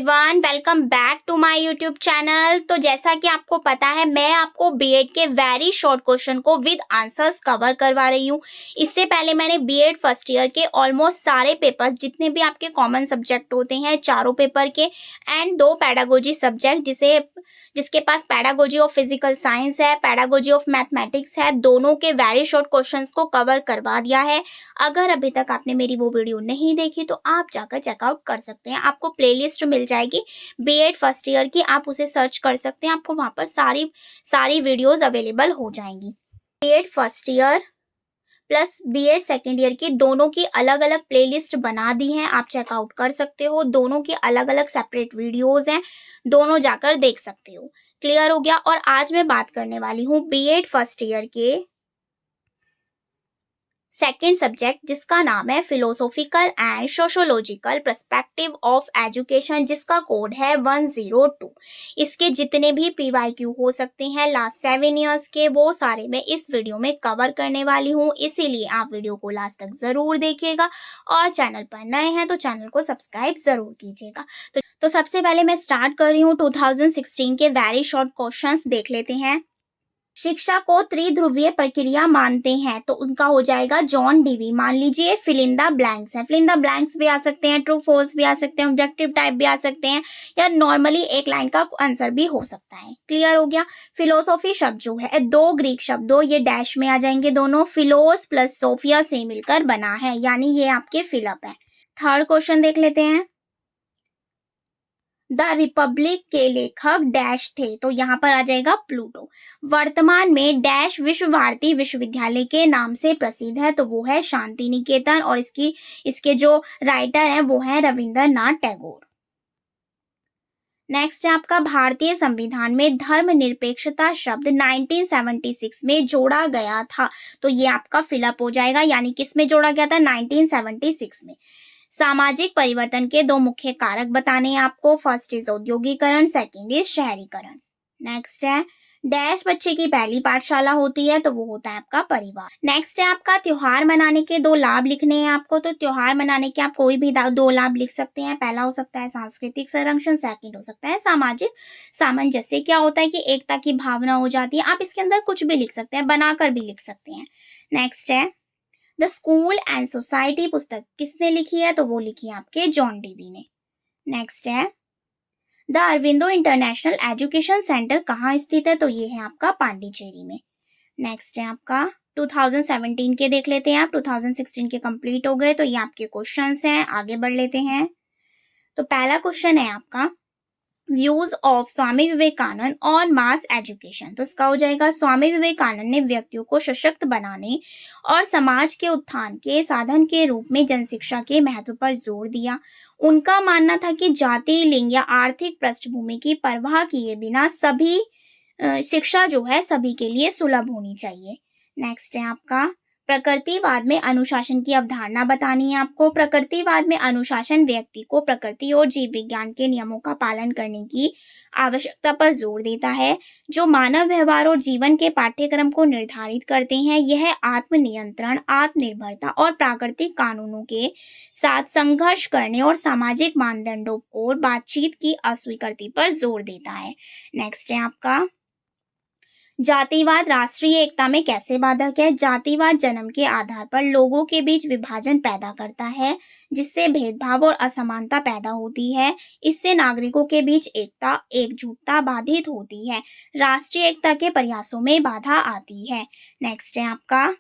Everyone, welcome back to my YouTube channel. तो जैसा कि आपको पता है, मैं आपको बीएड के वेरी शॉर्ट क्वेश्चन को विद आंसर्स कवर करवा रही हूँ। इससे पहले मैंने बीएड फर्स्ट ईयर के ऑलमोस्ट सारे पेपर्स, जितने भी आपके कॉमन सब्जेक्ट होते हैं, चारों पेपर के एंड 2 पेडागोजी सब्जेक्ट, जिसके पास पेडागोजी ऑफ फिजिकल साइंस है, पेडागोजी ऑफ मैथमेटिक्स है, दोनों के वेरी शॉर्ट क्वेश्चंस को कवर करवा दिया है। अगर अभी तक आपने मेरी वो वीडियो नहीं देखी तो आप जाकर चेकआउट कर सकते हैं। आपको प्लेलिस्ट मिल जाएगी बीएड फर्स्ट ईयर की, आप उसे सर्च कर सकते हैं, आपको वहां पर सारी वीडियोस अवेलेबल हो जाएंगी। BEd first year plus BEd second year की दोनों की अलग अलग प्लेलिस्ट बना दी हैं, आप चेकआउट कर सकते हो। दोनों की अलग अलग सेपरेट वीडियोस हैं, दोनों जाकर देख सकते हो। क्लियर हो गया। और आज मैं बात करने वाली हूँ बीएड फर्स्ट ईयर के सेकेंड सब्जेक्ट, जिसका नाम है philosophical and sociological perspective of education, जिसका कोड है 102। इसके जितने भी पीवाईक्यू हो सकते हैं लास्ट 7 ईयर्स के, वो सारे मैं इस वीडियो में कवर करने वाली हूँ। इसीलिए आप वीडियो को लास्ट तक जरूर देखिएगा और चैनल पर नए हैं तो चैनल को सब्सक्राइब जरूर कीजिएगा। तो सबसे पहले मैं स्टार्ट कर रही हूँ 2016 के वेरी शॉर्ट क्वेश्चंस देख लेते हैं। शिक्षा को त्रिध्रुवीय प्रक्रिया मानते हैं तो उनका हो जाएगा जॉन डीवी। मान लीजिए फिल इन द ब्लैंक्स है, फिल इन द ब्लैंक्स भी आ सकते हैं, ट्रू फॉल्स भी आ सकते हैं, ऑब्जेक्टिव टाइप भी आ सकते हैं, या नॉर्मली एक लाइन का आंसर भी हो सकता है। क्लियर हो गया। फिलोसॉफी शब्द जो है 2 ग्रीक शब्दों, ये डैश में आ जाएंगे दोनों, फिलोस प्लस सोफिया से मिलकर बना है, यानी ये आपके फिलअप है। थर्ड क्वेश्चन देख लेते हैं। द रिपब्लिक के लेखक डैश थे, तो यहाँ पर आ जाएगा प्लूटो। वर्तमान में डैश विश्व भारती विश्वविद्यालय के नाम से प्रसिद्ध है, तो वो है शांति निकेतन, और इसके जो राइटर हैं वो है रविंद्रनाथ टैगोर। नेक्स्ट है आपका, भारतीय संविधान में धर्मनिरपेक्षता शब्द 1976 में जोड़ा गया था, तो ये आपका फिलअप हो जाएगा, यानी किस में जोड़ा गया था? 1976 में। सामाजिक परिवर्तन के 2 मुख्य कारक बताने हैं आपको। फर्स्ट इज औद्योगिकरण, सेकंड इज शहरीकरण। नेक्स्ट है डैश बच्चे की पहली पाठशाला होती है, तो वो होता है आपका परिवार। नेक्स्ट है आपका, त्योहार मनाने के 2 लाभ लिखने हैं आपको। तो त्योहार मनाने के आप कोई भी 2 लाभ लिख सकते हैं। पहला हो सकता है सांस्कृतिक संरक्षण, सेकंड हो सकता है सामाजिक सामंजस्य। क्या होता है कि एकता की भावना हो जाती है। आप इसके अंदर कुछ भी लिख सकते हैं, बनाकर भी लिख सकते हैं। नेक्स्ट है द स्कूल एंड सोसाइटी पुस्तक किसने लिखी है? तो वो लिखी है आपके जॉन डीवी ने। नेक्स्ट है the Aurobindo international education centre कहाँ स्थित है? तो ये है आपका पांडिचेरी में। नेक्स्ट है आपका 2017 के देख लेते हैं आप। 2016 के कंप्लीट हो गए, तो ये आपके क्वेश्चंस हैं। आगे बढ़ लेते हैं। तो पहला क्वेश्चन है आपका, views of Swami Vivekananda on mass education. तो इसका हो जाएगा, स्वामी विवेकानंद ने व्यक्तियों को सशक्त बनाने और समाज के उत्थान के साधन के रूप में जनशिक्षा के महत्व पर जोर दिया। उनका मानना था कि जाति, लिंग या आर्थिक पृष्ठभूमि की परवाह किए बिना सभी शिक्षा जो है सभी के लिए सुलभ होनी चाहिए। नेक्स्ट है आपका, प्रकृतिवाद में अनुशासन की अवधारणा बतानी है आपको। प्रकृतिवाद में अनुशासन व्यक्ति को प्रकृति और जीव विज्ञान के नियमों का पालन करने की आवश्यकता पर जोर देता है, जो मानव व्यवहार और जीवन के पाठ्यक्रम को निर्धारित करते हैं। यह आत्मनियंत्रण, आत्मनिर्भरता और प्राकृतिक कानूनों के साथ संघर्ष करने और सामाजिक मानदंडों और बातचीत की अस्वीकृति पर जोर देता है। नेक्स्ट है आपका, जातिवाद राष्ट्रीय एकता में कैसे बाधक है? जातिवाद जन्म के आधार पर लोगों के बीच विभाजन पैदा करता है, जिससे भेदभाव और असमानता पैदा होती है। इससे नागरिकों के बीच एकता, एकजुटता बाधित होती है। राष्ट्रीय एकता के प्रयासों में बाधा आती है। नेक्स्ट है आपका,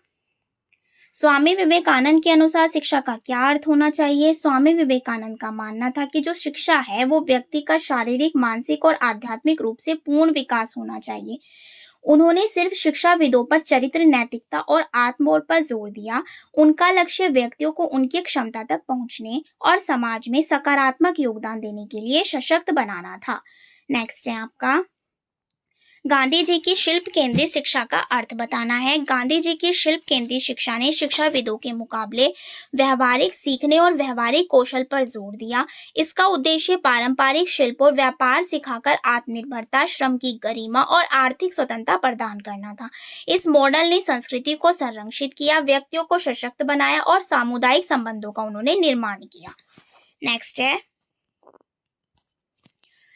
स्वामी विवेकानंद के अनुसार शिक्षा का क्या अर्थ होना चाहिए? स्वामी विवेकानंद का मानना था कि जो शिक्षा है वो व्यक्ति का शारीरिक, मानसिक और आध्यात्मिक रूप से पूर्ण विकास होना चाहिए। उन्होंने सिर्फ शिक्षाविदों पर चरित्र, नैतिकता और आत्मबोध पर जोर दिया। उनका लक्ष्य व्यक्तियों को उनकी क्षमता तक पहुंचने और समाज में सकारात्मक योगदान देने के लिए सशक्त बनाना था। नेक्स्ट है आपका, गांधी जी की शिल्प केंद्रित शिक्षा का अर्थ बताना है। गांधी जी की शिल्प केंद्रित शिक्षा ने शिक्षाविदों के मुकाबले व्यवहारिक सीखने और व्यवहारिक कौशल पर जोर दिया। इसका उद्देश्य पारंपरिक शिल्प और व्यापार सिखाकर आत्मनिर्भरता, श्रम की गरिमा और आर्थिक स्वतंत्रता प्रदान करना था। इस मॉडल ने संस्कृति को संरक्षित किया, व्यक्तियों को सशक्त बनाया और सामुदायिक संबंधों का उन्होंने निर्माण किया। नेक्स्ट है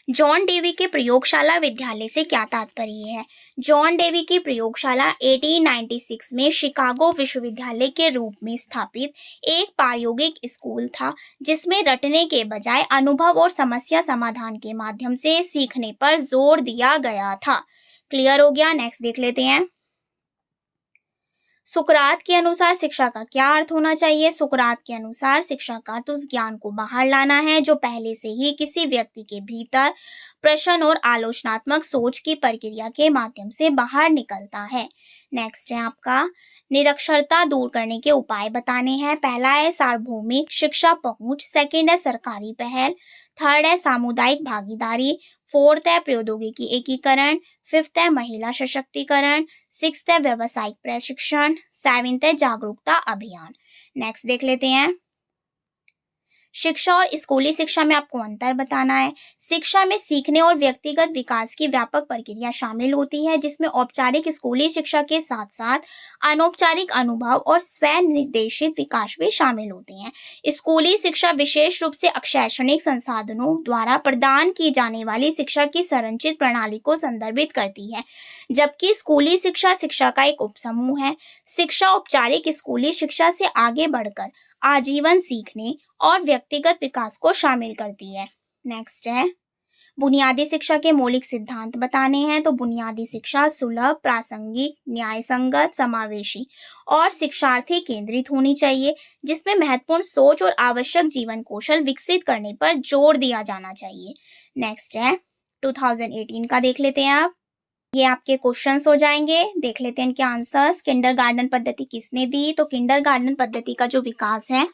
जॉन डेवी के प्रयोगशाला विद्यालय से क्या तात्पर्य है? जॉन डेवी की प्रयोगशाला 1896 में शिकागो विश्वविद्यालय के रूप में स्थापित एक प्रायोगिक स्कूल था, जिसमें रटने के बजाय अनुभव और समस्या समाधान के माध्यम से सीखने पर जोर दिया गया था। क्लियर हो गया? नेक्स्ट देख लेते हैं। सुकरात के अनुसार शिक्षा का क्या अर्थ होना चाहिए? सुकरात के अनुसार शिक्षा का अर्थ उस ज्ञान को बाहर लाना है जो पहले से ही किसी व्यक्ति के भीतर प्रश्न और आलोचनात्मक सोच की प्रक्रिया के माध्यम से बाहर निकलता है। नेक्स्ट है आपका निरक्षरता दूर करने के उपाय बताने हैं। पहला है सार्वभौमिक शिक्षा पहुंच, सेकंड है सरकारी पहल, थर्ड है सामुदायिक भागीदारी, फोर्थ है प्रौद्योगिकी एकीकरण, फिफ्थ है महिला सशक्तिकरण, सिक्स्थ है व्यवसायिक प्रशिक्षण, सेवेंथ है जागरूकता अभियान। नेक्स्ट देख लेते हैं। शिक्षा और स्कूली शिक्षा में आपको अंतर बताना है। शिक्षा में सीखने और व्यक्तिगत विकास की व्यापक प्रक्रिया शामिल होती है, जिसमें औपचारिक स्कूली शिक्षा के साथ साथ अनौपचारिक अनुभव और स्व निर्देशित विकास भी शामिल होते हैं। स्कूली शिक्षा विशेष रूप से शैक्षणिक संसाधनों द्वारा प्रदान की जाने वाली शिक्षा की संरचित प्रणाली को संदर्भित करती है, जबकि स्कूली शिक्षा शिक्षा का एक उपसमूह है। शिक्षा औपचारिक स्कूली शिक्षा से आगे बढ़कर आजीवन सीखने और व्यक्तिगत विकास को शामिल करती है। नेक्स्ट है बुनियादी शिक्षा के मौलिक सिद्धांत बताने हैं। तो बुनियादी शिक्षा सुलभ, प्रासंगिक, न्यायसंगत, समावेशी और शिक्षार्थी केंद्रित होनी चाहिए, जिसमें महत्वपूर्ण सोच और आवश्यक जीवन कौशल विकसित करने पर जोर दिया जाना चाहिए। नेक्स्ट है 2018 का देख लेते हैं आप। ये आपके क्वेश्चंस हो जाएंगे, देख लेते हैं इनके आंसर्स। किंडरगार्टन पद्धति किसने दी? तो किंडरगार्टन पद्धति का जो विकास है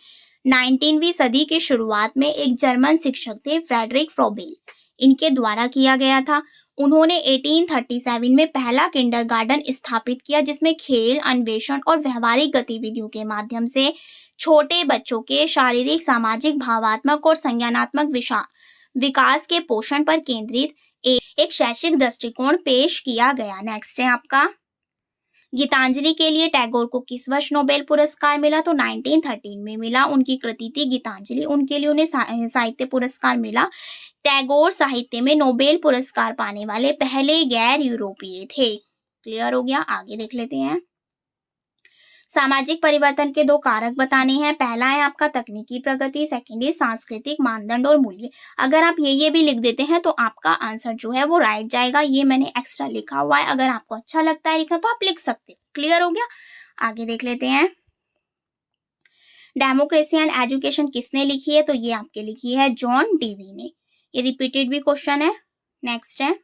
19वीं सदी की शुरुआत में एक जर्मन शिक्षक थे, फ्रेडरिक फ्रोबेल, इनके द्वारा किया गया था। उन्होंने 1837 में पहला किंडरगार्टन स्थापित किया, जिसमें खेल, अन्वेषण और व्यवहारिक गतिविधियों के माध्यम से छोटे बच्चों के शारीरिक, सामाजिक, भावात्मक और संज्ञानात्मक विकास के पोषण पर केंद्रित एक शैक्षिक दृष्टिकोण पेश किया गया। नेक्स्ट है आपका गीतांजलि के लिए टैगोर को किस वर्ष नोबेल पुरस्कार मिला? तो 1913 में मिला। उनकी कृति थी गीतांजलि, उनके लिए उन्हें साहित्य पुरस्कार मिला। टैगोर साहित्य में नोबेल पुरस्कार पाने वाले पहले गैर यूरोपीय थे। क्लियर हो गया? आगे देख लेते हैं। सामाजिक परिवर्तन के दो कारक बताने हैं। पहला है आपका तकनीकी प्रगति, सेकंड है सांस्कृतिक मानदंड और मूल्य। अगर आप ये भी लिख देते हैं तो आपका आंसर जो है वो राइट जाएगा। ये मैंने एक्स्ट्रा लिखा हुआ है, अगर आपको अच्छा लगता है लिखना तो आप लिख सकते हो। क्लियर हो गया? आगे देख लेते हैं। डेमोक्रेसी एंड एजुकेशन किसने लिखी है? तो ये आपके लिखी है जॉन डेवी ने। ये रिपीटेड भी क्वेश्चन है। नेक्स्ट है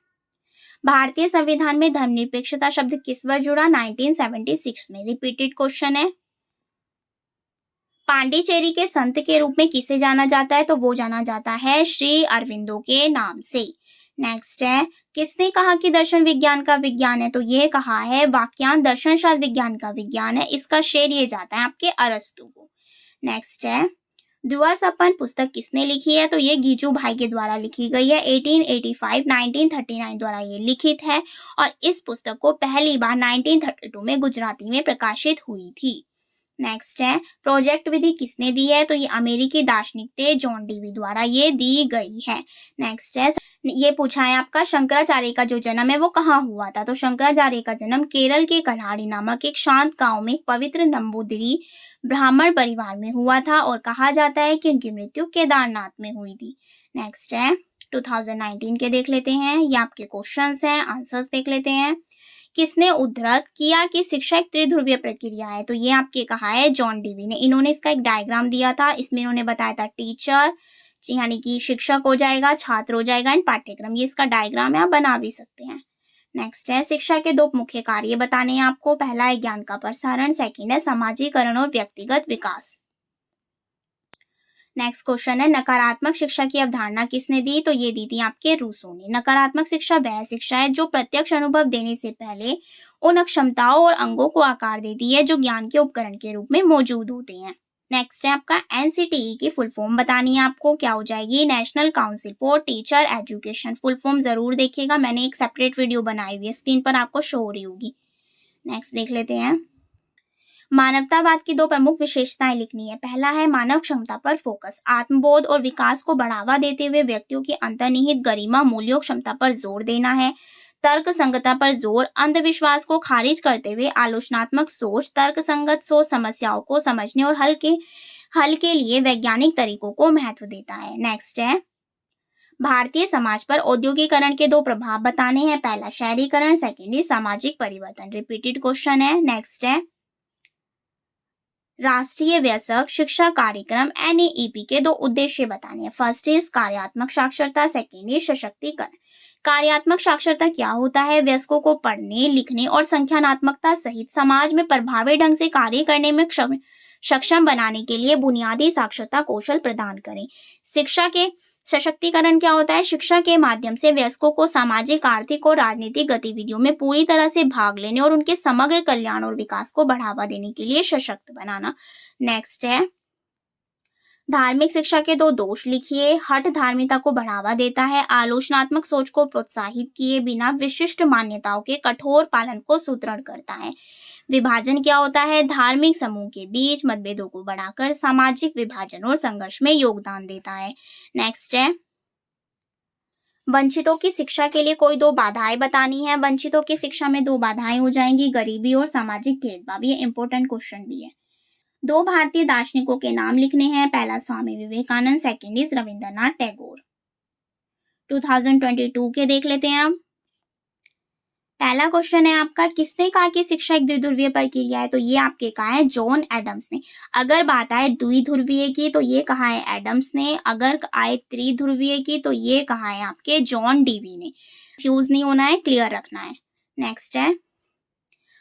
भारतीय संविधान में धर्मनिरपेक्षता शब्द किस वर्ष जुड़ा? 1976 में। रिपीटेड क्वेश्चन है। पांडिचेरी के संत के रूप में किसे जाना जाता है? तो वो जाना जाता है श्री अरविंदो के नाम से। नेक्स्ट है किसने कहा कि दर्शन विज्ञान का विज्ञान है? तो ये कहा है वाक्यांश दर्शन शास्त्र विज्ञान का विज्ञान है। इसका श्रेय जाता है आपके अरस्तु को। नेक्स्ट है दुआ सपन पुस्तक किसने लिखी है? तो ये गीजू भाई के द्वारा लिखी गई है। 1939 द्वारा ये लिखित है और इस पुस्तक को पहली बार 1932 में गुजराती में प्रकाशित हुई थी। नेक्स्ट है प्रोजेक्ट विधि किसने दी है? तो ये अमेरिकी दार्शनिक थे जॉन डेवी द्वारा ये दी गई है। नेक्स्ट है ये पूछा है आपका शंकराचार्य का जो जन्म है वो कहाँ हुआ था? तो शंकराचार्य का जन्म केरल के कल्हाड़ी नामक एक शांत गांव में पवित्र नंबूदिरी ब्राह्मण परिवार में हुआ था और कहा जाता है कि उनकी मृत्यु केदारनाथ में हुई थी। नेक्स्ट है 2019 के देख लेते हैं। ये आपके क्वेश्चंस हैं, आंसर्स देख लेते हैं। किसने उद्धृत किया कि शिक्षा एक त्रिध्रुवीय प्रक्रिया है? तो ये आपके कहा है जॉन डेवी ने। इन्होंने इसका एक डायग्राम दिया था, इसमें इन्होंने बताया था टीचर यानी कि शिक्षक हो जाएगा, छात्र हो जाएगा एंड पाठ्यक्रम। ये इसका डायग्राम है, आप बना भी सकते हैं। नेक्स्ट है शिक्षा के दो मुख्य कार्य बताने हैं आपको। पहला है ज्ञान का प्रसारण, सेकंड है समाजीकरण और व्यक्तिगत विकास। नेक्स्ट क्वेश्चन है नकारात्मक शिक्षा की अवधारणा किसने दी? तो ये दी थी आपके रूसो ने। नकारात्मक शिक्षा वह शिक्षा है जो प्रत्यक्ष अनुभव देने से पहले उन क्षमताओं और अंगों को आकार देती है जो ज्ञान के उपकरण के रूप में मौजूद होते हैं। नेक्स्ट है आपका एनसीटीई की फुल फॉर्म बतानी है आपको। क्या हो जाएगी? National council for teacher education. Full form जरूर देखिएगा, मैंने एक सेपरेट वीडियो बनाई हुई है, स्क्रीन पर आपको शो हो रही होगी। नेक्स्ट देख लेते हैं। मानवतावाद की 2 प्रमुख विशेषताएं लिखनी है। पहला है मानव क्षमता पर फोकस, आत्मबोध और विकास को बढ़ावा देते हुए व्यक्तियों की अंतर्निहित गरिमा, मूल्यों, क्षमता पर जोर देना है। तर्क संगतता पर जोर, अंधविश्वास को खारिज करते हुए आलोचनात्मक सोच, तर्क संगत सोच समस्याओं को समझने और हल के लिए वैज्ञानिक तरीकों को महत्व देता है। नेक्स्ट है भारतीय समाज पर औद्योगिकरण के 2 प्रभाव बताने हैं। पहला शहरीकरण, सेकेंड है सामाजिक परिवर्तन। रिपीटेड क्वेश्चन है। नेक्स्ट है राष्ट्रीय वयस्क शिक्षा कार्यक्रम एनईईपी के 2 उद्देश्य बताने हैं। फर्स्ट इज कार्यात्मक साक्षरता, सेकेंड इज सशक्तिकरण। कार्यात्मक साक्षरता क्या होता है? वयस्कों को पढ़ने, लिखने और संख्यानात्मकता सहित समाज में प्रभावी ढंग से कार्य करने में सक्षम बनाने के लिए बुनियादी साक्षरता कौशल प्रदान करें। शिक्षा के सशक्तिकरण क्या होता है? शिक्षा के माध्यम से वयस्कों को सामाजिक, आर्थिक और राजनीतिक गतिविधियों में पूरी तरह से भाग लेने और उनके समग्र कल्याण और विकास को बढ़ावा देने के लिए सशक्त बनाना। नेक्स्ट है धार्मिक शिक्षा के 2 दोष लिखिए। हठ धार्मिकता को बढ़ावा देता है, आलोचनात्मक सोच को प्रोत्साहित किए बिना विशिष्ट मान्यताओं के कठोर पालन को सुदृढ़ करता है। विभाजन क्या होता है? धार्मिक समूह के बीच मतभेदों को बढ़ाकर सामाजिक विभाजन और संघर्ष में योगदान देता है। नेक्स्ट है वंचितों की शिक्षा के लिए कोई 2 बाधाएं बतानी है। वंचितों की शिक्षा में 2 बाधाएं हो जाएंगी, गरीबी और सामाजिक भेदभाव। ये इंपॉर्टेंट क्वेश्चन भी है। 2 भारतीय दार्शनिकों के नाम लिखने हैं। पहला स्वामी विवेकानंद, सेकेंड इज रविंद्रनाथ टैगोर। 2022 के देख लेते हैं अब। पहला क्वेश्चन है आपका, किसने कहा कि शिक्षा एक द्विध्रुवीय प्रक्रिया है? तो ये आपके कहा है जॉन एडम्स ने। अगर बात आए द्विध्रुवीय की तो ये कहा है एडम्स ने। अगर आए त्रिध्रुवीय की तो ये कहा है आपके जॉन डीवी ने। फ्यूज नहीं होना है, क्लियर रखना है। नेक्स्ट है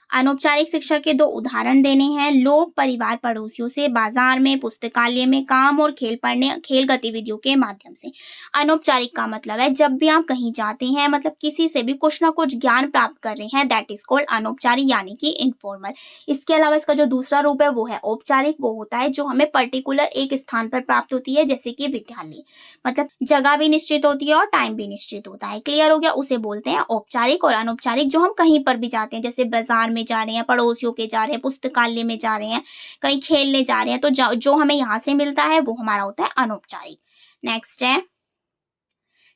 अनौपचारिक शिक्षा के 2 उदाहरण देने हैं। लोग परिवार पड़ोसियों से, बाजार में, पुस्तकालय में, काम और खेल गतिविधियों के माध्यम से। अनौपचारिक का मतलब है जब भी आप कहीं जाते हैं, मतलब किसी से भी कुछ ना कुछ ज्ञान प्राप्त कर रहे हैं, दैट इज कॉल्ड अनौपचारिक यानी कि इनफॉर्मल। इसके अलावा इसका जो दूसरा रूप है वो है औपचारिक। वो होता है जो हमें पर्टिकुलर एक स्थान पर प्राप्त होती है, जैसे कि विद्यालय। मतलब जगह भी निश्चित होती है और टाइम भी निश्चित होता है। क्लियर हो गया? उसे बोलते हैं औपचारिक। और अनौपचारिक जो हम कहीं पर भी जाते हैं, जैसे बाजार में जा रहे हैं, पड़ोसियों के जा रहे हैं, पुस्तकालय में जा रहे हैं, कहीं खेलने जा रहे हैं, तो जो हमें यहाँ से मिलता है वो हमारा होता है अनौपचारिक। नेक्स्ट है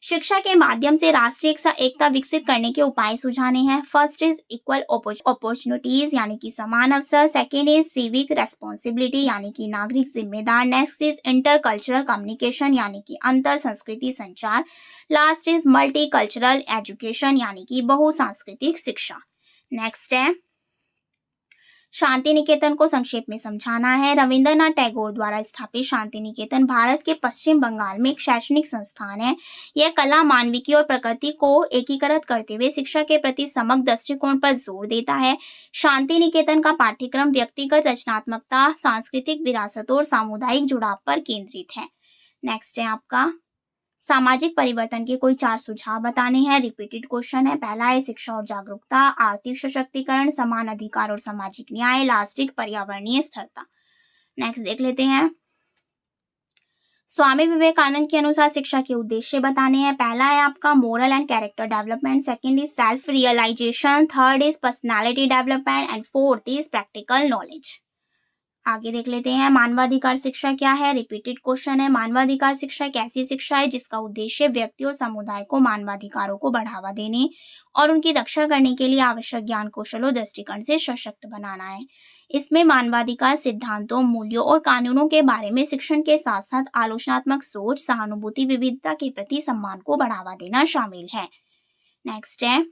शिक्षा के माध्यम से राष्ट्रीय एकता विकसित करने के उपाय सुझाने हैं। फर्स्ट इज इक्वल अपॉर्चुनिटीज यानी कि समान अवसर। सेकेंड इज सिविक रेस्पॉन्सिबिलिटी यानी कि नागरिक जिम्मेदार। नेक्स्ट इज इंटरकल्चरल कम्युनिकेशन यानी कि अंतर संस्कृति संचार। लास्ट इज मल्टीकल्चरल एजुकेशन यानी कि बहुसांस्कृतिक शिक्षा। नेक्स्ट है शांति निकेतन को संक्षेप में समझाना है। रविंद्रनाथ टैगोर द्वारा स्थापित शांति निकेतन भारत के पश्चिम बंगाल में एक शैक्षणिक संस्थान है। यह कला, मानविकी और प्रकृति को एकीकृत करते हुए शिक्षा के प्रति समग्र दृष्टिकोण पर जोर देता है। शांति निकेतन का पाठ्यक्रम व्यक्तिगत रचनात्मकता, सांस्कृतिक विरासत और सामुदायिक जुड़ाव पर केंद्रित है। नेक्स्ट है आपका सामाजिक परिवर्तन के कोई 4 सुझाव बताने हैं। रिपीटेड क्वेश्चन है। पहला है शिक्षा और जागरूकता, आर्थिक सशक्तिकरण, समान अधिकार और सामाजिक न्याय, लास्टिक पर्यावरणीय स्थिरता। नेक्स्ट देख लेते हैं स्वामी विवेकानंद के अनुसार शिक्षा के उद्देश्य बताने हैं। पहला है आपका moral and character development, second is self realisation, third is personality development and fourth is practical knowledge. आगे देख लेते हैं मानवाधिकार शिक्षा क्या है। रिपीटेड क्वेश्चन है। मानवाधिकार शिक्षा एक ऐसी शिक्षा है जिसका उद्देश्य व्यक्ति और समुदाय को मानवाधिकारों को बढ़ावा देने और उनकी रक्षा करने के लिए आवश्यक ज्ञान, कौशल और दृष्टिकोण से सशक्त बनाना है। इसमें मानवाधिकार सिद्धांतों, मूल्यों और कानूनों के बारे में शिक्षण के साथ साथ आलोचनात्मक सोच, सहानुभूति, विविधता के प्रति सम्मान को बढ़ावा देना शामिल है। नेक्स्ट है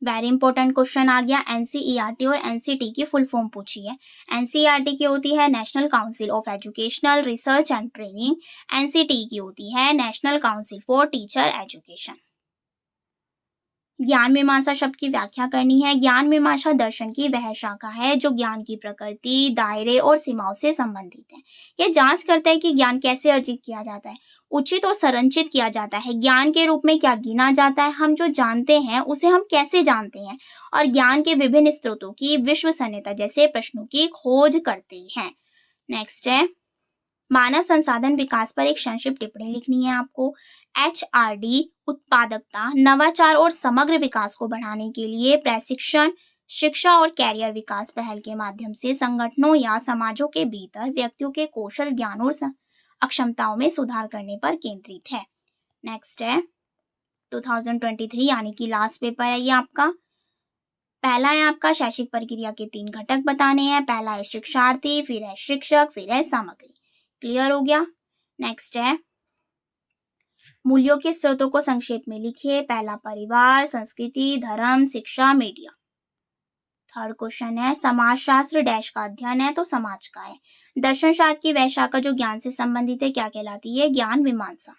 वेरी इंपॉर्टेंट क्वेश्चन आ गया। एनसीईआरटी और एनसीटी की फुल फॉर्म पूछी है। एनसीईआरटी की होती है national council of educational research and training. NCT की होती है national council for teacher education. ज्ञान मीमांसा शब्द की व्याख्या करनी है। ज्ञान मीमांसा दर्शन की वह शाखा है जो ज्ञान की प्रकृति, दायरे और सीमाओं से संबंधित है। यह जांच करता है कि ज्ञान कैसे अर्जित किया जाता है, उचित और संरचित किया जाता है, ज्ञान के रूप में क्या गिना जाता है, हम जो जानते हैं उसे हम कैसे जानते हैं, और ज्ञान के विभिन्न स्रोतों की विश्वसनीयता जैसे प्रश्नों की खोज करते हैं। नेक्स्ट है मानव संसाधन विकास पर एक संक्षिप्त टिप्पणी लिखनी है आपको। HRD उत्पादकता, नवाचार और समग्र विकास को बढ़ाने के लिए प्रशिक्षण, शिक्षा और कैरियर विकास पहल के माध्यम से संगठनों या समाजों के भीतर व्यक्तियों के कौशल, ज्ञान और अक्षमताओं में सुधार करने पर केंद्रित है। नेक्स्ट है 2023 यानी कि लास्ट पेपर है ये आपका। पहला है आपका शैक्षिक प्रक्रिया के 3 घटक बताने हैं। पहला है शिक्षार्थी, फिर है शिक्षक, फिर है सामग्री। क्लियर हो गया। नेक्स्ट है मूल्यों के स्रोतों को संक्षेप में लिखिए। पहला परिवार, संस्कृति, धर्म, शिक्षा, मीडिया। थर्ड क्वेश्चन है समाजशास्त्र डैश का अध्ययन है तो समाज का है। दर्शन शास्त्र की वह शाखा जो ज्ञान से संबंधित है क्या कहलाती है? ज्ञान मीमांसा।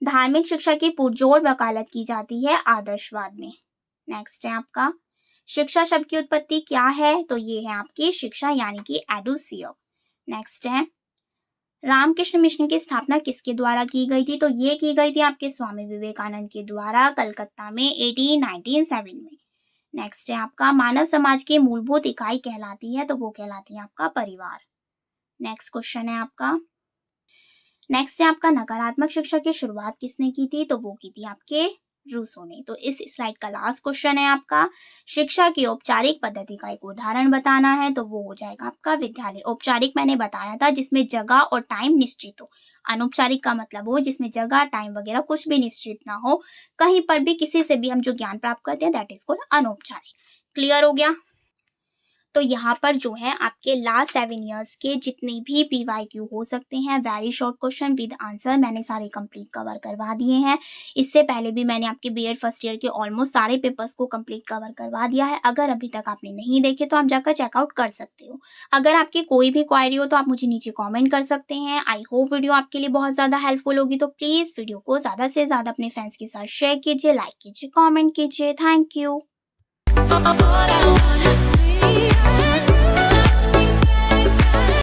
धार्मिक शिक्षा की पुरजोर वकालत की जाती है आदर्शवाद में। नेक्स्ट है आपका शिक्षा शब्द की उत्पत्ति क्या है? तो ये है आपकी शिक्षा यानी कि एडुसियो। नेक्स्ट है रामकृष्ण मिशन की स्थापना किसके द्वारा की गई थी? तो ये की गई थी आपके स्वामी विवेकानंद के द्वारा कलकत्ता में 1897 में। नेक्स्ट है आपका मानव समाज की मूलभूत इकाई कहलाती है तो वो कहलाती है आपका परिवार। नेक्स्ट क्वेश्चन है आपका नकारात्मक शिक्षा की शुरुआत किसने की थी? तो वो की थी आपके रूसो ने। तो इस स्लाइड का लास्ट क्वेश्चन है आपका शिक्षा की औपचारिक पद्धति का एक उदाहरण बताना है तो वो हो जाएगा आपका विद्यालय। औपचारिक मैंने बताया था जिसमें जगह और टाइम निश्चित हो। अनौपचारिक का मतलब हो जिसमें जगह, टाइम वगैरह कुछ भी निश्चित ना हो, कहीं पर भी किसी से भी हम जो ज्ञान प्राप्त करते हैं दैट इज कॉल्ड अनौपचारिक। क्लियर हो गया। तो यहाँ पर जो है आपके लास्ट 7 ईयर्स के जितने भी PYQ हो सकते हैं very short question with answer मैंने सारे कंप्लीट कवर करवा दिए हैं। इससे पहले भी मैंने आपके बीएड फर्स्ट ईयर के ऑलमोस्ट सारे पेपर्स को कंप्लीट कवर करवा दिया है। अगर अभी तक आपने नहीं देखे तो आप जाकर चेकआउट कर सकते हो। अगर आपकी कोई भी क्वायरी हो तो आप मुझे नीचे कॉमेंट कर सकते हैं। आई होप वीडियो आपके लिए बहुत ज़्यादा हेल्पफुल होगी। तो प्लीज़ वीडियो को ज़्यादा से ज़्यादा अपने फ्रेंड्स के साथ शेयर कीजिए, लाइक कीजिए, कॉमेंट कीजिए। Thank you.